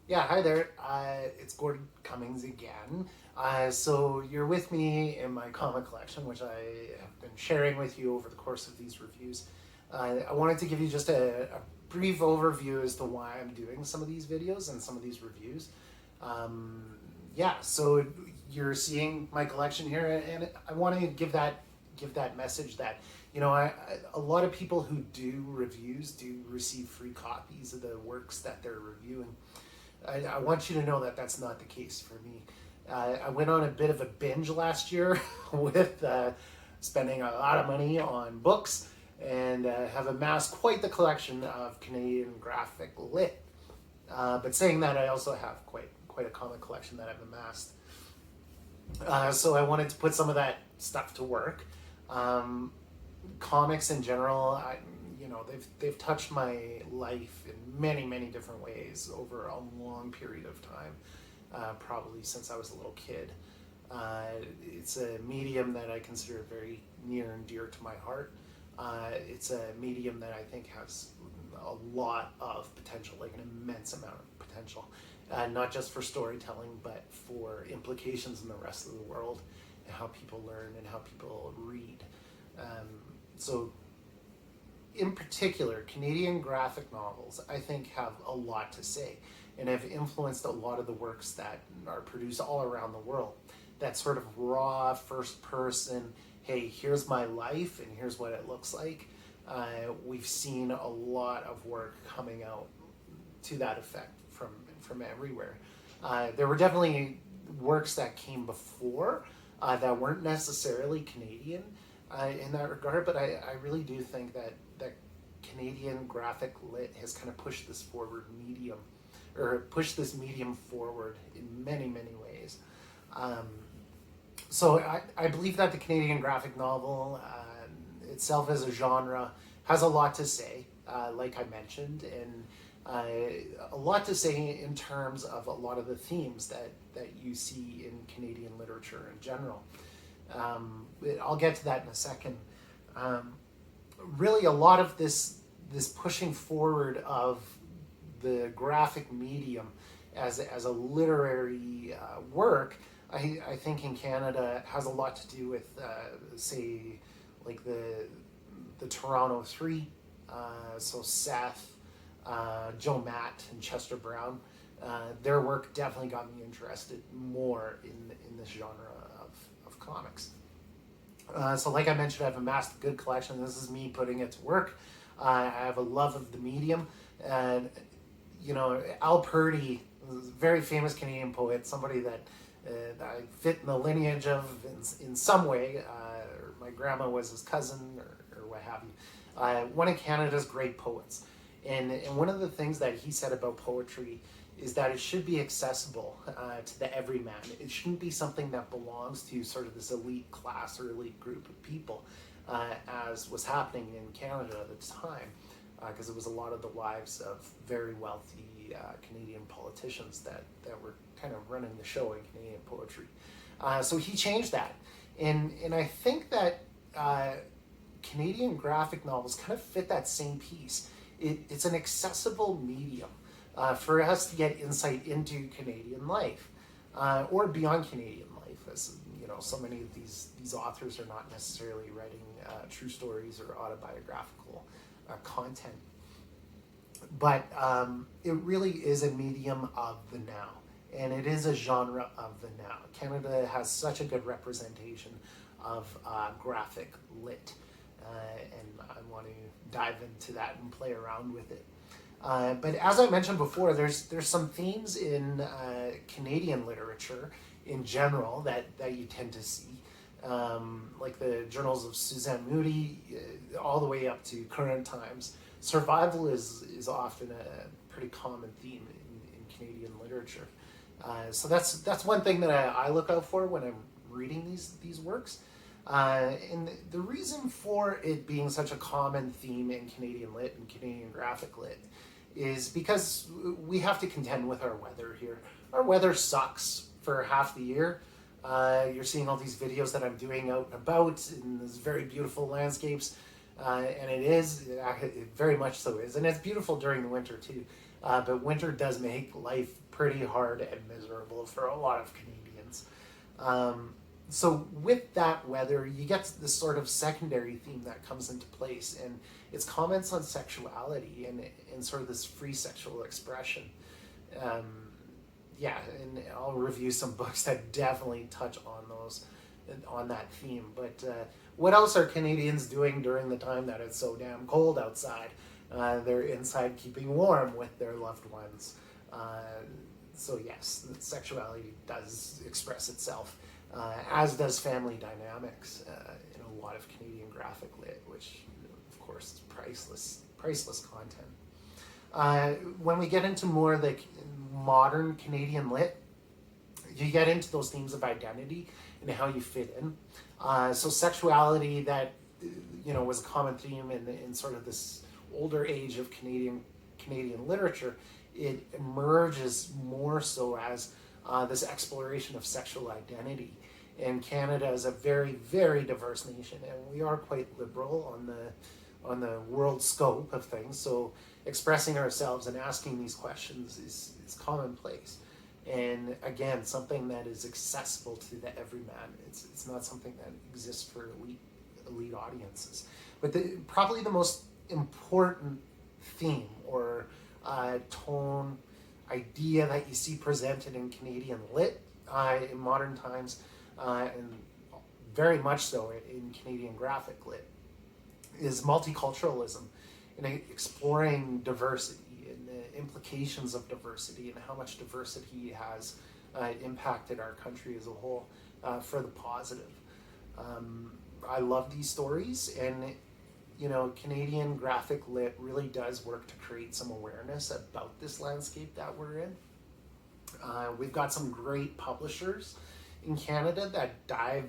Yeah, hi there. It's Gord Cummings again. So you're with me in my comic collection, which I have been sharing with you over the course of these reviews. I wanted to give you just a brief overview as to why I'm doing some of these videos and some of these reviews. Yeah, so you're seeing my collection here, and I want to give that message that a lot of people who do reviews do receive free copies of the works that they're reviewing. I want you to know that that's not the case for me. I went on a bit of a binge last year with spending a lot of money on books and have amassed quite the collection of Canadian graphic lit. But saying that, I also have quite a comic collection that I've amassed. So I wanted to put some of that stuff to work. Comics in general, they've touched my life in many different ways over a long period of time, probably since I was a little kid. It's a medium that I consider very near and dear to my heart. It's a medium that I think has a lot of potential, like an immense amount of potential, not just for storytelling, but for implications in the rest of the world and how people learn and how people read. So in particular, Canadian graphic novels, I think, have a lot to say and have influenced a lot of the works that are produced all around the world. That sort of raw, first person, hey, here's my life and here's what it looks like. We've seen a lot of work coming out to that effect from everywhere. There were definitely works that came before that weren't necessarily Canadian in that regard, but I really do think that Canadian graphic lit has kind of pushed this medium forward in many ways. So I believe that the Canadian graphic novel itself as a genre has a lot to say, like I mentioned, and a lot to say in terms of a lot of the themes that you see in Canadian literature in general. I'll get to that in a second. Really, a lot of this pushing forward of the graphic medium as a literary work, I think in Canada has a lot to do with, say, like the Toronto Three, so Seth, Joe Matt, and Chester Brown. Their work definitely got me interested more in this genre of comics. So like I mentioned, I've amassed a good collection. This is me putting it to work. I have a love of the medium. And, Al Purdy, a very famous Canadian poet, somebody that I fit in the lineage of in some way. Or my grandma was his cousin or what have you. One of Canada's great poets. And one of the things that he said about poetry is that it should be accessible to the everyman. It shouldn't be something that belongs to sort of this elite class or elite group of people, as was happening in Canada at the time, because it was a lot of the wives of very wealthy Canadian politicians that were kind of running the show in Canadian poetry. So he changed that. And I think that Canadian graphic novels kind of fit that same piece. It's an accessible medium for us to get insight into Canadian life, or beyond Canadian life, as so many of these authors are not necessarily writing true stories or autobiographical content. But it really is a medium of the now, and it is a genre of the now. Canada has such a good representation of graphic lit, and I want to dive into that and play around with it. But as I mentioned before, there's some themes in Canadian literature in general that you tend to see, like the journals of Suzanne Moody, all the way up to current times. Survival is often a pretty common theme in Canadian literature. So that's one thing that I look out for when I'm reading these works. And the reason for it being such a common theme in Canadian lit and Canadian graphic lit is because we have to contend with our weather here. Our weather sucks for half the year. You're seeing all these videos that I'm doing out and about in these very beautiful landscapes. And it very much so is. And it's beautiful during the winter too. But winter does make life pretty hard and miserable for a lot of Canadians. So with that weather, you get this sort of secondary theme that comes into place, and it's comments on sexuality and sort of this free sexual expression. Yeah, and I'll review some books that definitely touch on that theme. But what else are Canadians doing during the time that it's so damn cold outside? They're inside keeping warm with their loved ones. So yes, sexuality does express itself, as does family dynamics in a lot of Canadian graphic lit, which of course is priceless content. When we get into more of the modern Canadian lit, you get into those themes of identity and how you fit in. So sexuality, that was a common theme in sort of this older age of Canadian literature. It emerges more so as this exploration of sexual identity. And Canada is a very, very diverse nation, and we are quite liberal on the world scope of things. So expressing ourselves and asking these questions is commonplace. And again, something that is accessible to the everyman. It's not something that exists for elite audiences. But probably the most important theme or tone idea that you see presented in Canadian lit in modern times, and very much so in Canadian graphic lit, is multiculturalism and exploring diversity and the implications of diversity and how much diversity has impacted our country as a whole for the positive. I love these stories, and Canadian graphic lit really does work to create some awareness about this landscape that we're in. We've got some great publishers in Canada that dive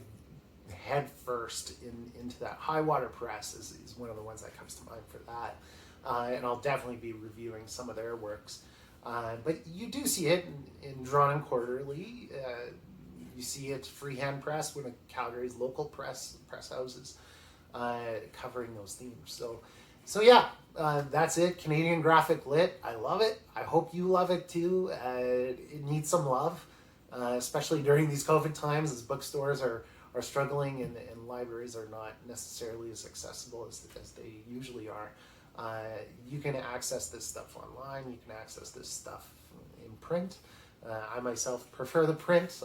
head first into that. High Water Press is one of the ones that comes to mind for that. And I'll definitely be reviewing some of their works. But you do see it in Drawn and Quarterly. You see it Freehand Press, one of Calgary's local press houses, covering those themes. So yeah, that's it. Canadian graphic lit. I love it. I hope you love it too. It needs some love, especially during these COVID times, as bookstores are struggling and libraries are not necessarily as accessible as they usually are. You can access this stuff online. You can access this stuff in print. I myself prefer the print.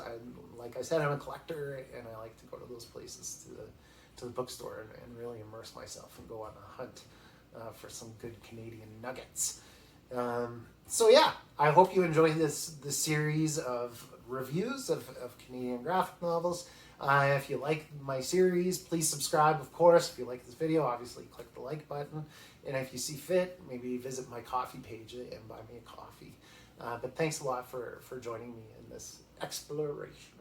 Like I said, I'm a collector, and I like to go to those places, to the bookstore, and really immerse myself and go on a hunt for some good Canadian nuggets. So yeah, I hope you enjoy this series of reviews of Canadian graphic novels. If you like my series, please subscribe, of course. If you like this video, obviously click the like button. And if you see fit, maybe visit my coffee page and buy me a coffee. But thanks a lot for joining me in this exploration.